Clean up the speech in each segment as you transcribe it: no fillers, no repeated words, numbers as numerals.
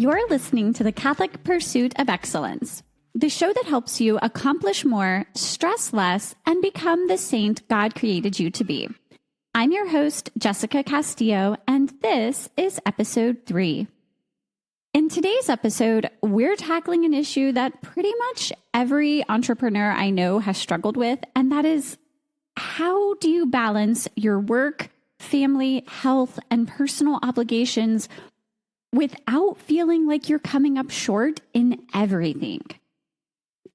You're listening to the Catholic Pursuit of Excellence, the show that helps you accomplish more, stress less, and become the saint God created you to be. I'm your host, Jessica Castillo, and this is episode 3. In today's episode, we're tackling an issue that pretty much every entrepreneur I know has struggled with, and that is, how do you balance your work, family, health, and personal obligations without feeling like you're coming up short in everything?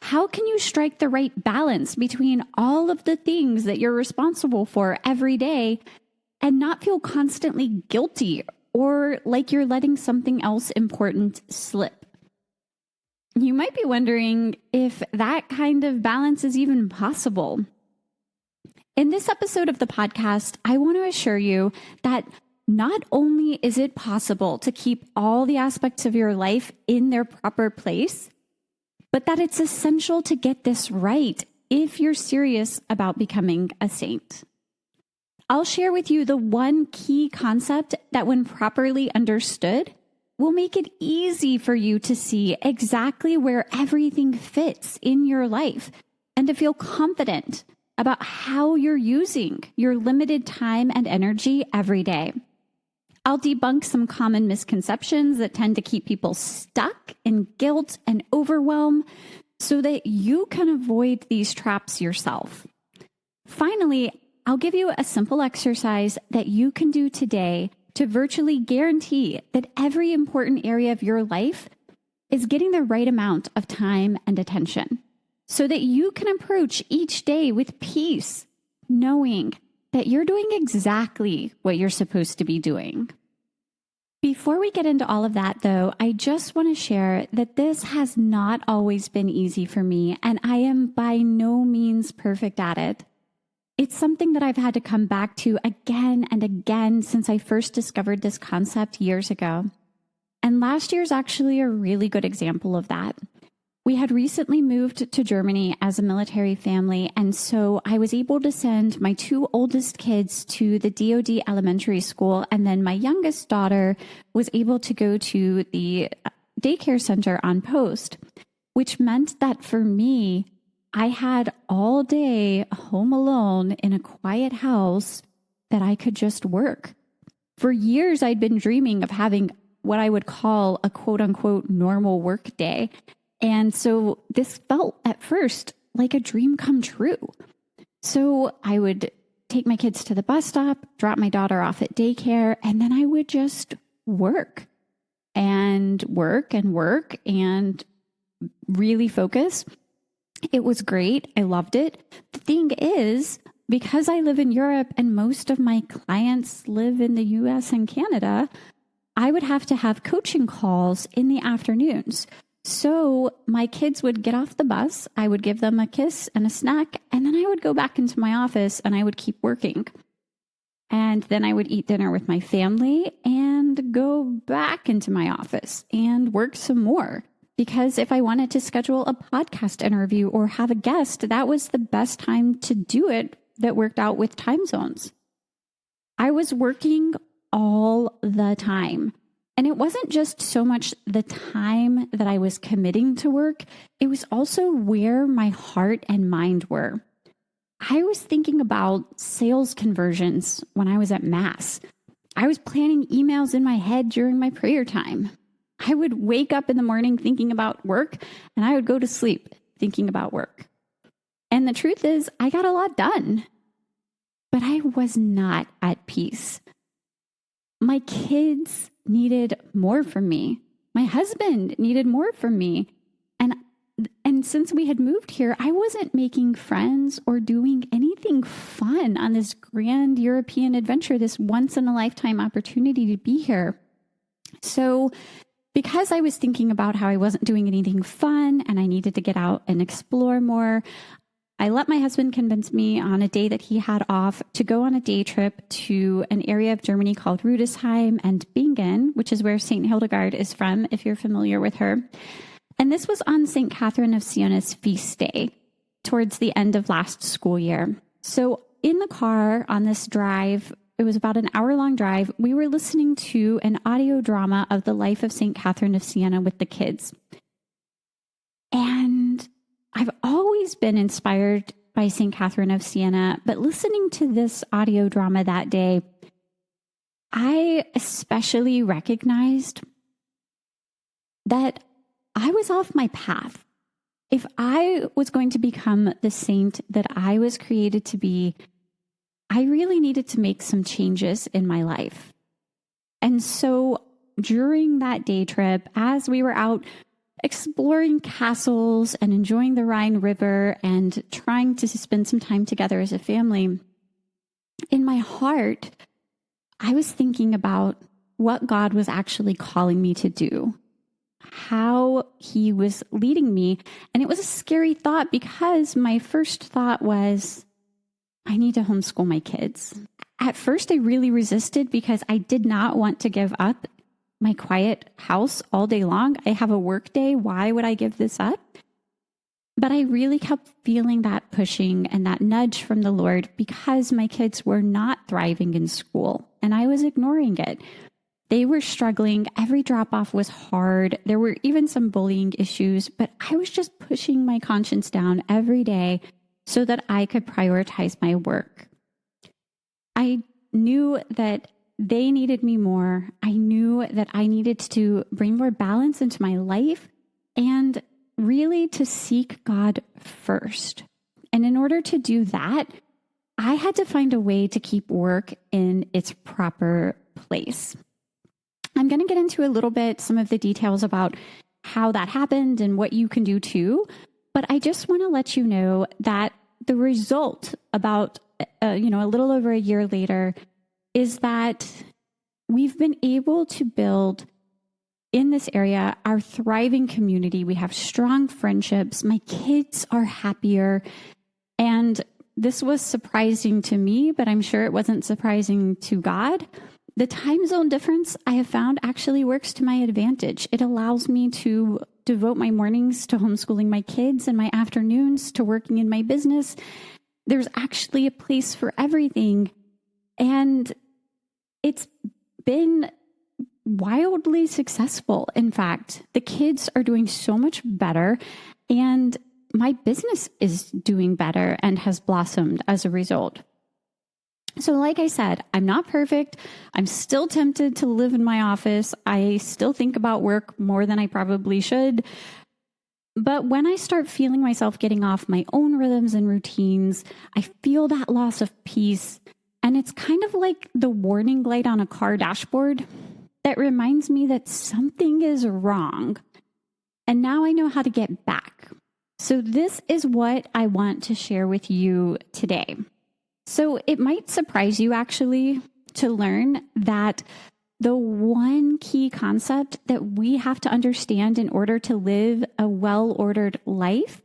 How can you strike the right balance between all of the things that you're responsible for every day and not feel constantly guilty or like you're letting something else important slip? You might be wondering if that kind of balance is even possible. In this episode of the podcast, I want to assure you that not only is it possible to keep all the aspects of your life in their proper place, but that it's essential to get this right if you're serious about becoming a saint. I'll share with you the one key concept that, when properly understood, will make it easy for you to see exactly where everything fits in your life and to feel confident about how you're using your limited time and energy every day. I'll debunk some common misconceptions that tend to keep people stuck in guilt and overwhelm so that you can avoid these traps yourself. Finally, I'll give you a simple exercise that you can do today to virtually guarantee that every important area of your life is getting the right amount of time and attention so that you can approach each day with peace, knowing that you're doing exactly what you're supposed to be doing. Before we get into all of that, though, I just want to share that this has not always been easy for me, and I am by no means perfect at it. It's something that I've had to come back to again and again since I first discovered this concept years ago. And last year is actually a really good example of that. We had recently moved to Germany as a military family, and so I was able to send my 2 oldest kids to the DoD elementary school, and then my youngest daughter was able to go to the daycare center on post, which meant that for me, I had all day home alone in a quiet house that I could just work. For years, I'd been dreaming of having what I would call a quote-unquote normal work day. And so this felt at first like a dream come true. So I would take my kids to the bus stop, drop my daughter off at daycare, and then I would just work and work and work and really focus. It was great. I loved it. The thing is, because I live in Europe and most of my clients live in the US and Canada, I would have to have coaching calls in the afternoons. So my kids would get off the bus, I would give them a kiss and a snack, and then I would go back into my office and I would keep working. And then I would eat dinner with my family and go back into my office and work some more. Because if I wanted to schedule a podcast interview or have a guest, that was the best time to do it that worked out with time zones. I was working all the time. And it wasn't just so much the time that I was committing to work, it was also where my heart and mind were. I was thinking about sales conversions when I was at Mass. I was planning emails in my head during my prayer time. I would wake up in the morning thinking about work, and I would go to sleep thinking about work. And the truth is, I got a lot done, but I was not at peace. My kids needed more from me. My husband needed more from me. And since we had moved here, I wasn't making friends or doing anything fun on this grand European adventure, this once-in-a-lifetime opportunity to be here. So because I was thinking about how I wasn't doing anything fun and I needed to get out and explore more, I let my husband convince me on a day that he had off to go on a day trip to an area of Germany called Rudesheim and Bingen, which is where St. Hildegard is from, if you're familiar with her. And this was on St. Catherine of Siena's feast day towards the end of last school year. So in the car on this drive it was about an hour-long drive, we were listening to an audio drama of the life of St. Catherine of Siena with the kids. And I've always been inspired by St. Catherine of Siena, but listening to this audio drama that day, I especially recognized that I was off my path. If I was going to become the saint that I was created to be, I really needed to make some changes in my life. And so during that day trip, as we were out exploring castles and enjoying the Rhine River and trying to spend some time together as a family, in my heart, I was thinking about what God was actually calling me to do, how he was leading me. And it was a scary thought because my first thought was, I need to homeschool my kids. At first, I really resisted because I did not want to give up my quiet house all day long. I have a work day. Why would I give this up? But I really kept feeling that pushing and that nudge from the Lord because my kids were not thriving in school and I was ignoring it. They were struggling. Every drop-off was hard. There were even some bullying issues, but I was just pushing my conscience down every day so that I could prioritize my work. I knew that they needed me more. I knew that I needed to bring more balance into my life and really to seek God first. And in order to do that, I had to find a way to keep work in its proper place. I'm going to get into a little bit some of the details about how that happened and what you can do too. But I just want to let you know that the result about, a little over a year later is that we've been able to build in this area our thriving community. We have strong friendships. My kids are happier. And this was surprising to me, but I'm sure it wasn't surprising to God. The time zone difference I have found actually works to my advantage. It allows me to devote my mornings to homeschooling my kids and my afternoons to working in my business. There's actually a place for everything. And it's been wildly successful. In fact, the kids are doing so much better and my business is doing better and has blossomed as a result. So like I said, I'm not perfect. I'm still tempted to live in my office. I still think about work more than I probably should. But when I start feeling myself getting off my own rhythms and routines, I feel that loss of peace. And it's kind of like the warning light on a car dashboard that reminds me that something is wrong. And now I know how to get back. So this is what I want to share with you today. So it might surprise you actually to learn that the one key concept that we have to understand in order to live a well-ordered life,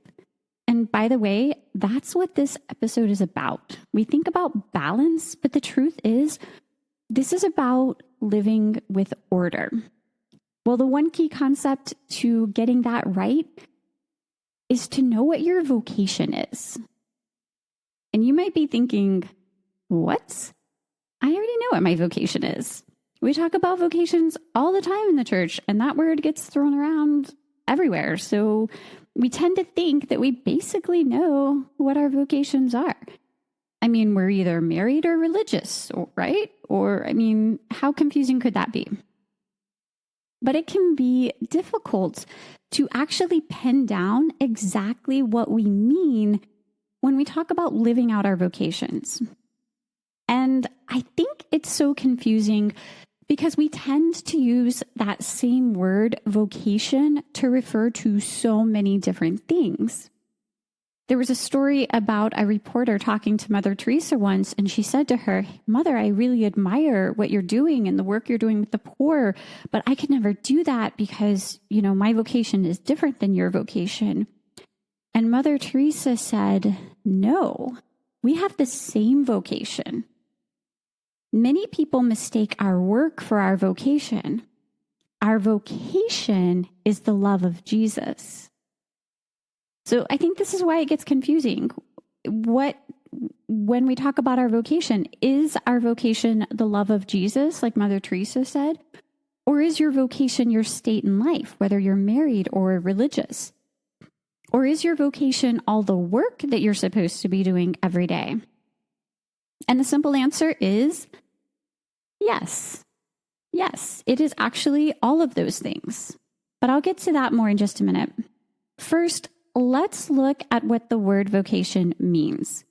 and by the way, that's what this episode is about. We think about balance, but the truth is, this is about living with order. Well, the one key concept to getting that right is to know what your vocation is. And you might be thinking, what? I already know what my vocation is. We talk about vocations all the time in the church, and that word gets thrown around everywhere. So we tend to think that we basically know what our vocations are. I mean, we're either married or religious, right? Or, how confusing could that be? But it can be difficult to actually pin down exactly what we mean when we talk about living out our vocations. And I think it's so confusing because we tend to use that same word, vocation, to refer to so many different things. There was a story about a reporter talking to Mother Teresa once, and she said to her, "Mother, I really admire what you're doing and the work you're doing with the poor, but I could never do that because, my vocation is different than your vocation." And Mother Teresa said, "No, we have the same vocation. Many people mistake our work for our vocation. Our vocation is the love of Jesus." So I think this is why it gets confusing. What when we talk about our vocation, is our vocation the love of Jesus, like Mother Teresa said? Or is your vocation your state in life, whether you're married or religious? Or is your vocation all the work that you're supposed to be doing every day? And the simple answer is yes. Yes, it is actually all of those things. But I'll get to that more in just a minute. First, let's look at what the word vocation means.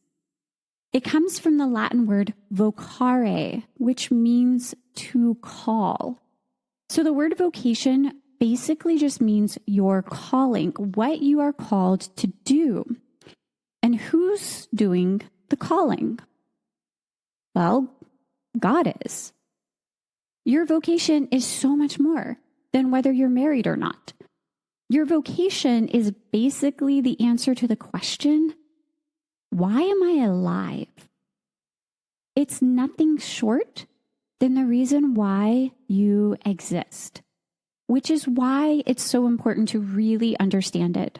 It comes from the Latin word vocare, which means to call. So the word vocation basically just means your calling, what you are called to do. And who's doing the calling? Well, God is. Your vocation is so much more than whether you're married or not. Your vocation is basically the answer to the question, why am I alive? It's nothing short than the reason why you exist, which is why it's so important to really understand it.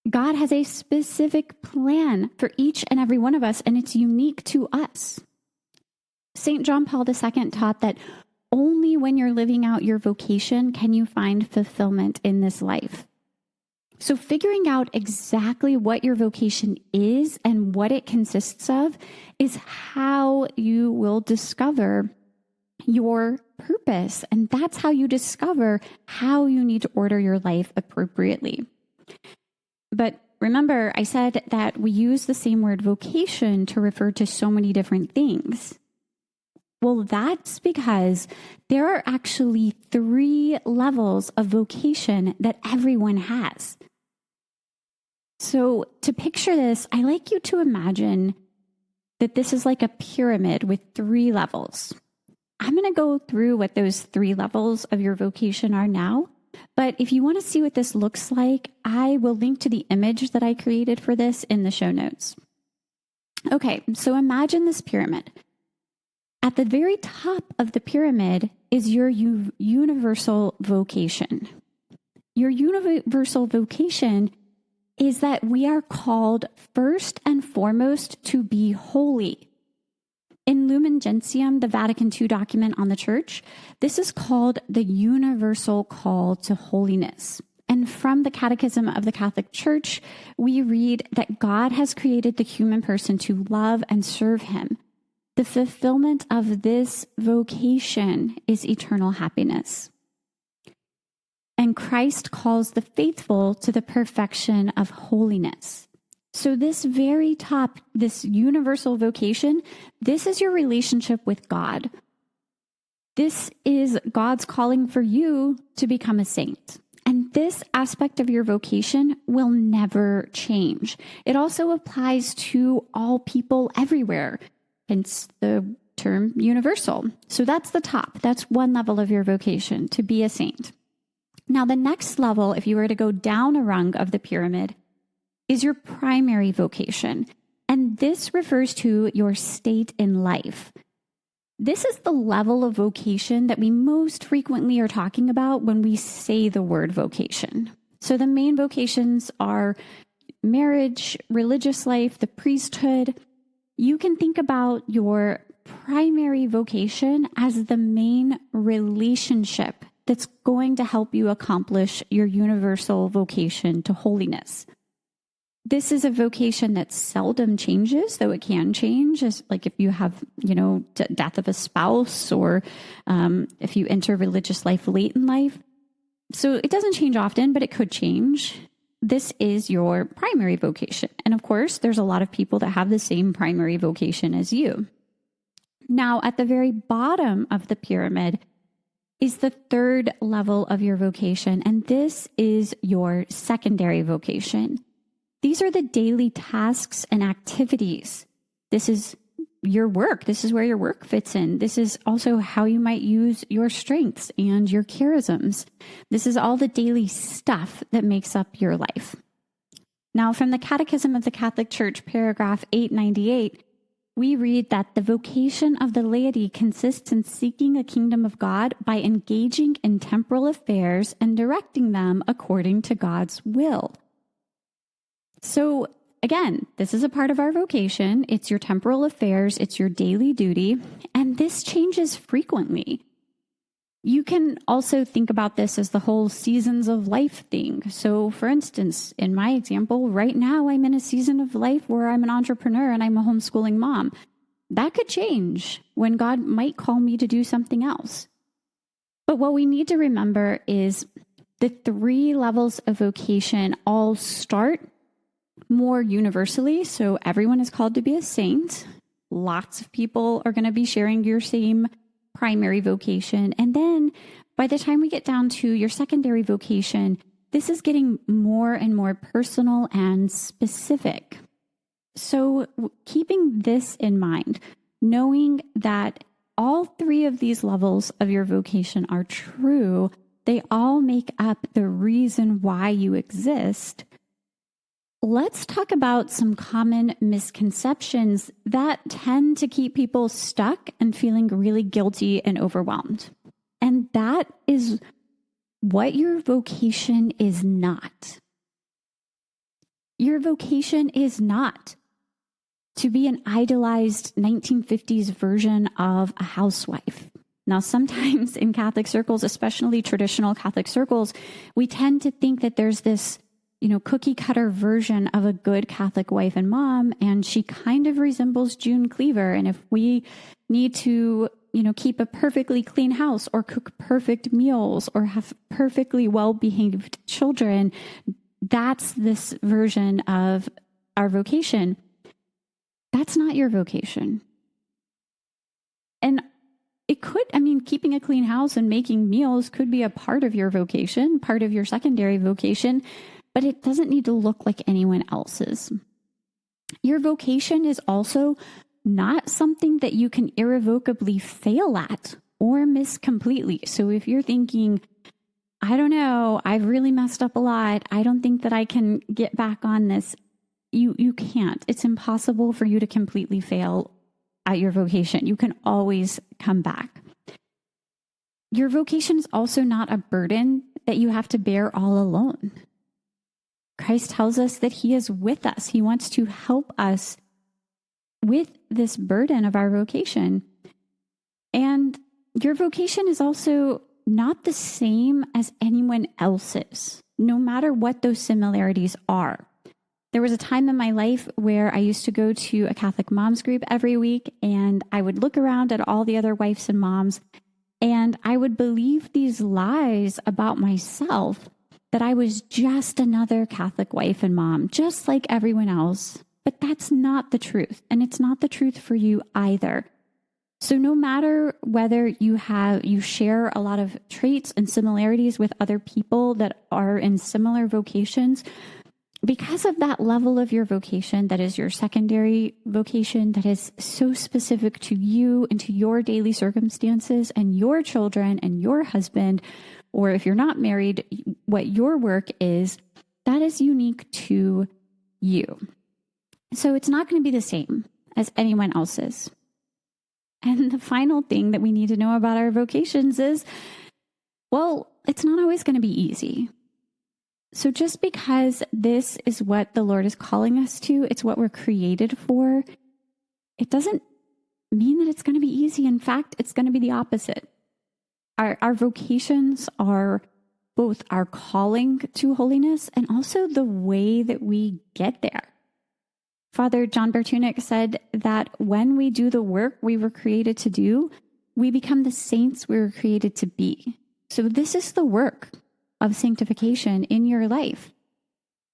God has a specific plan for each and every one of us, and it's unique to us. St. John Paul II taught that only when you're living out your vocation can you find fulfillment in this life. So figuring out exactly what your vocation is and what it consists of is how you will discover your purpose. And that's how you discover how you need to order your life appropriately. But remember, I said that we use the same word vocation to refer to so many different things. Well, that's because there are actually 3 levels of vocation that everyone has. So to picture this, I like you to imagine that this is like a pyramid with 3 levels. I'm going to go through what those 3 levels of your vocation are now. But if you want to see what this looks like, I will link to the image that I created for this in the show notes. Okay, so imagine this pyramid. At the very top of the pyramid is your universal vocation. Your universal vocation is that we are called first and foremost to be holy. In Lumen Gentium, the Vatican II document on the church, this is called the universal call to holiness. And from the Catechism of the Catholic Church, we read that God has created the human person to love and serve him. The fulfillment of this vocation is eternal happiness. And Christ calls the faithful to the perfection of holiness. So this very top, this universal vocation, this is your relationship with God. This is God's calling for you to become a saint. And this aspect of your vocation will never change. It also applies to all people everywhere. Hence the term universal. So that's the top. That's one level of your vocation, to be a saint. Now, the next level, if you were to go down a rung of the pyramid, is your primary vocation. And this refers to your state in life. This is the level of vocation that we most frequently are talking about when we say the word vocation. So the main vocations are marriage, religious life, the priesthood. You can think about your primary vocation as the main relationship that's going to help you accomplish your universal vocation to holiness. This is a vocation that seldom changes, though it can change, as like if you have, death of a spouse or if you enter religious life late in life. So it doesn't change often, but it could change. This is your primary vocation. And of course, there's a lot of people that have the same primary vocation as you. Now, at the very bottom of the pyramid is the 3rd level of your vocation, and this is your secondary vocation. These are the daily tasks and activities. This is your work. This is where your work fits in. This is also how you might use your strengths and your charisms. This is all the daily stuff that makes up your life. Now, from the Catechism of the Catholic Church, paragraph 898, we read that the vocation of the laity consists in seeking the kingdom of God by engaging in temporal affairs and directing them according to God's will. So again, this is a part of our vocation. It's your temporal affairs. It's your daily duty. And this changes frequently. You can also think about this as the whole seasons of life thing. So for instance, in my example, right now I'm in a season of life where I'm an entrepreneur and I'm a homeschooling mom. That could change when God might call me to do something else. But what we need to remember is the 3 levels of vocation all start more universally. So everyone is called to be a saint. Lots of people are going to be sharing your same primary vocation. And then by the time we get down to your secondary vocation, this is getting more and more personal and specific. So keeping this in mind, knowing that all 3 of these levels of your vocation are true, they all make up the reason why you exist. Let's talk about some common misconceptions that tend to keep people stuck and feeling really guilty and overwhelmed. And that is what your vocation is not. Your vocation is not to be an idolized 1950s version of a housewife. Now, sometimes in Catholic circles, especially traditional Catholic circles, we tend to think that there's this cookie cutter version of a good Catholic wife and mom, and she kind of resembles June Cleaver. And if we need to, keep a perfectly clean house or cook perfect meals or have perfectly well-behaved children, that's this version of our vocation. That's not your vocation. And it could, keeping a clean house and making meals could be a part of your vocation, part of your secondary vocation, but it doesn't need to look like anyone else's. Your vocation is also not something that you can irrevocably fail at or miss completely. So if you're thinking, I don't know, I've really messed up a lot, I don't think that I can get back on this, you can't. It's impossible for you to completely fail at your vocation. You can always come back. Your vocation is also not a burden that you have to bear all alone. Christ tells us that he is with us. He wants to help us with this burden of our vocation. And your vocation is also not the same as anyone else's, no matter what those similarities are. There was a time in my life where I used to go to a Catholic moms group every week, and I would look around at all the other wives and moms, and I would believe these lies about myself that I was just another Catholic wife and mom, just like everyone else. But that's not the truth, and it's not the truth for you either. So no matter whether you share a lot of traits and similarities with other people that are in similar vocations, because of that level of your vocation that is your secondary vocation, that is so specific to you and to your daily circumstances and your children and your husband, or if you're not married, what your work is, that is unique to you. So it's not going to be the same as anyone else's. And the final thing that we need to know about our vocations is, well, it's not always going to be easy. So just because this is what the Lord is calling us to, it's what we're created for, it doesn't mean that it's going to be easy. In fact, it's going to be the opposite. Our vocations are both our calling to holiness and also the way that we get there. Father John Bertunik said that when we do the work we were created to do, we become the saints we were created to be. So this is the work of sanctification in your life.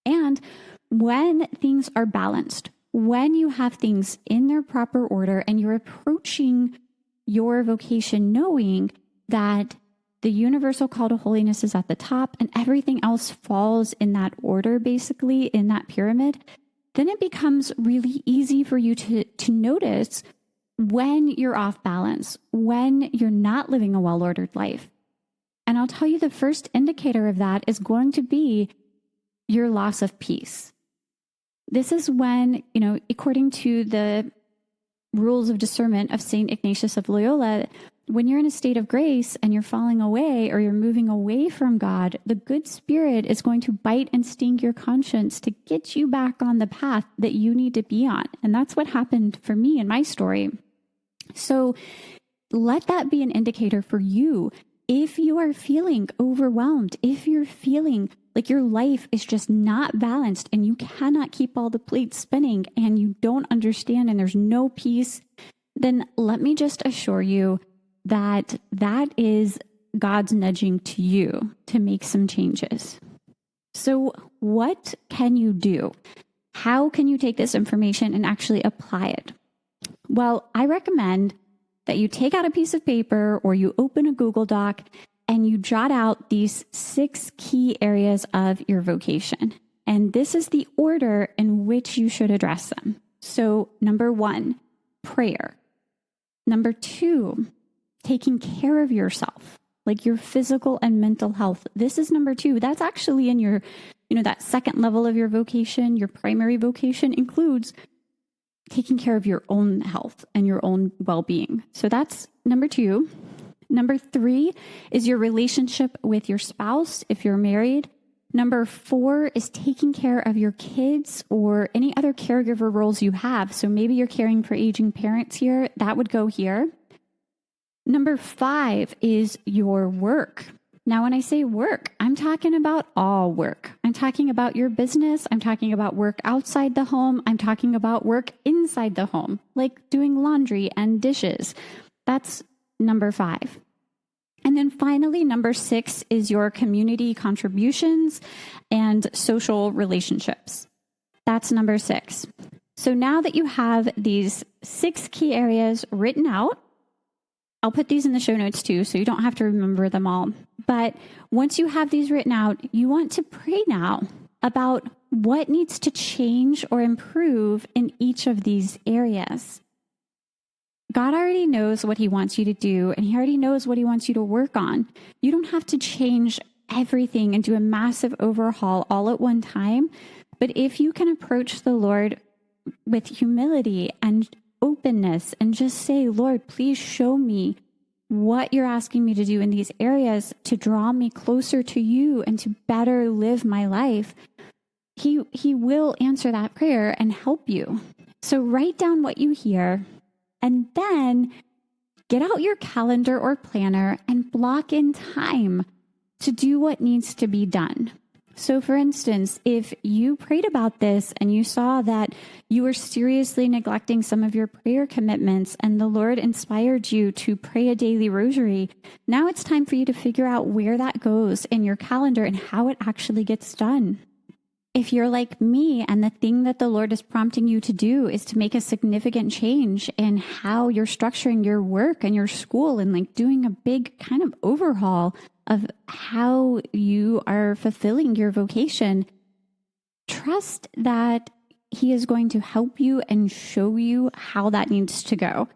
And when things are balanced, when you have things in their proper order and you're approaching your vocation knowing that the universal call to holiness is at the top and everything else falls in that order, basically in that pyramid, then it becomes really easy for you to notice when you're off balance, when you're not living a well-ordered life. And I'll tell you, the first indicator of that is going to be your loss of peace. This is when, according to the rules of discernment of St. Ignatius of Loyola, when you're in a state of grace and you're falling away or you're moving away from God, the good spirit is going to bite and sting your conscience to get you back on the path that you need to be on. And that's what happened for me in my story. So let that be an indicator for you. If you are feeling overwhelmed, if you're feeling like your life is just not balanced and you cannot keep all the plates spinning and you don't understand and there's no peace, then let me just assure you that that is God's nudging to you to make some changes. So what can you do? How can you take this information and actually apply it? Well, I recommend that you take out a piece of paper or you open a Google Doc and you jot out these 6 key areas of your vocation. And this is the order in which you should address them. So number 1, prayer. Number 2, taking care of yourself, like your physical and mental health. This is number 2. That's actually in your, that second level of your vocation. Your primary vocation includes taking care of your own health and your own well-being. So that's number 2. Number 3 is your relationship with your spouse if you're married. Number 4 is taking care of your kids or any other caregiver roles you have. So maybe you're caring for aging parents here. That would go here. Number 5 is your work. Now, when I say work, I'm talking about all work. I'm talking about your business. I'm talking about work outside the home. I'm talking about work inside the home, like doing laundry and dishes. That's number 5. And then finally, number 6 is your community contributions and social relationships. That's number 6. So now that you have these 6 key areas written out, I'll put these in the show notes too, so you don't have to remember them all. But once you have these written out, you want to pray now about what needs to change or improve in each of these areas. God already knows what he wants you to do, and he already knows what he wants you to work on. You don't have to change everything and do a massive overhaul all at one time. But if you can approach the Lord with humility and openness and just say, Lord, please show me what you're asking me to do in these areas to draw me closer to you and to better live my life, he will answer that prayer and help you. So write down what you hear and then get out your calendar or planner and block in time to do what needs to be done. So for instance, if you prayed about this and you saw that you were seriously neglecting some of your prayer commitments and the Lord inspired you to pray a daily rosary, now it's time for you to figure out where that goes in your calendar and how it actually gets done. If you're like me and the thing that the Lord is prompting you to do is to make a significant change in how you're structuring your work and your school and like doing a big kind of overhaul of how you are fulfilling your vocation, trust that he is going to help you and show you how that needs to go.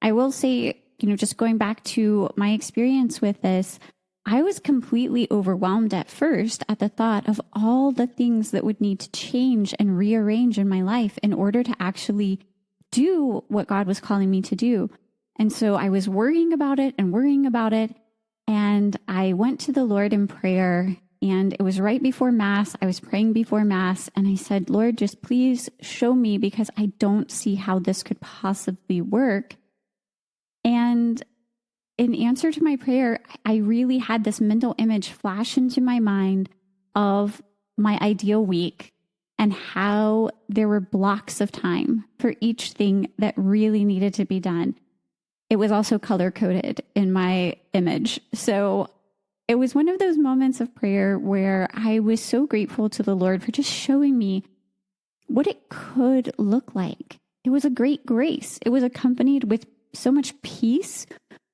I will say, just going back to my experience with this, I was completely overwhelmed at first at the thought of all the things that would need to change and rearrange in my life in order to actually do what God was calling me to do. And so I was worrying about it. And I went to the Lord in prayer, and it was right before Mass. I was praying before Mass, and I said, Lord, just please show me because I don't see how this could possibly work. And in answer to my prayer, I really had this mental image flash into my mind of my ideal week and how there were blocks of time for each thing that really needed to be done. It was also color-coded in my image. So it was one of those moments of prayer where I was so grateful to the Lord for just showing me what it could look like. It was a great grace. It was accompanied with so much peace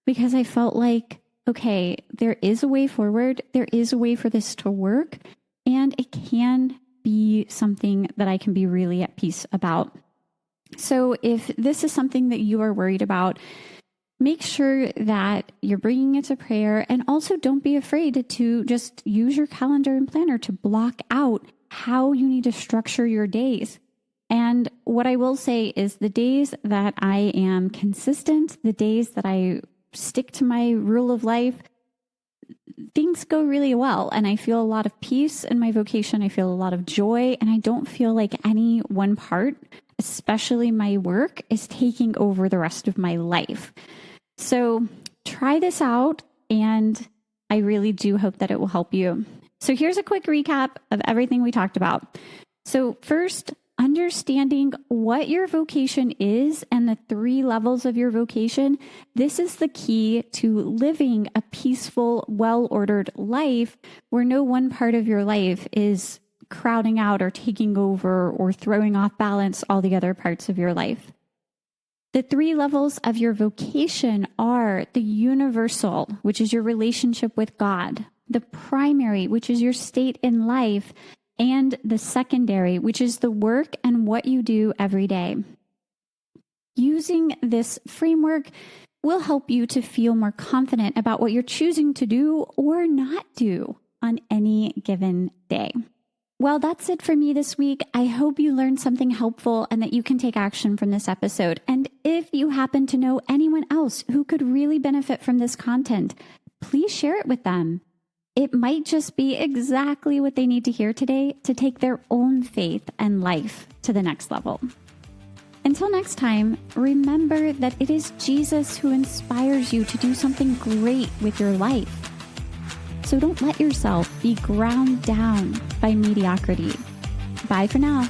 because I felt like, okay, there is a way forward. There is a way for this to work, and it can be something that I can be really at peace about. So if this is something that you are worried about, make sure that you're bringing it to prayer, and also don't be afraid to just use your calendar and planner to block out how you need to structure your days. And what I will say is the days that I am consistent, the days that I stick to my rule of life, things go really well. And I feel a lot of peace in my vocation. I feel a lot of joy. And I don't feel like any one part, especially my work, is taking over the rest of my life. So try this out. And I really do hope that it will help you. So here's a quick recap of everything we talked about. So first, understanding what your vocation is and the 3 levels of your vocation. This is the key to living a peaceful, well-ordered life where no one part of your life is crowding out or taking over or throwing off balance all the other parts of your life. The 3 levels of your vocation are the universal, which is your relationship with God, the primary, which is your state in life, and the secondary, which is the work and what you do every day. Using this framework will help you to feel more confident about what you're choosing to do or not do on any given day. Well, that's it for me this week. I hope you learned something helpful and that you can take action from this episode. And if you happen to know anyone else who could really benefit from this content, please share it with them. It might just be exactly what they need to hear today to take their own faith and life to the next level. Until next time, remember that it is Jesus who inspires you to do something great with your life. So don't let yourself be ground down by mediocrity. Bye for now.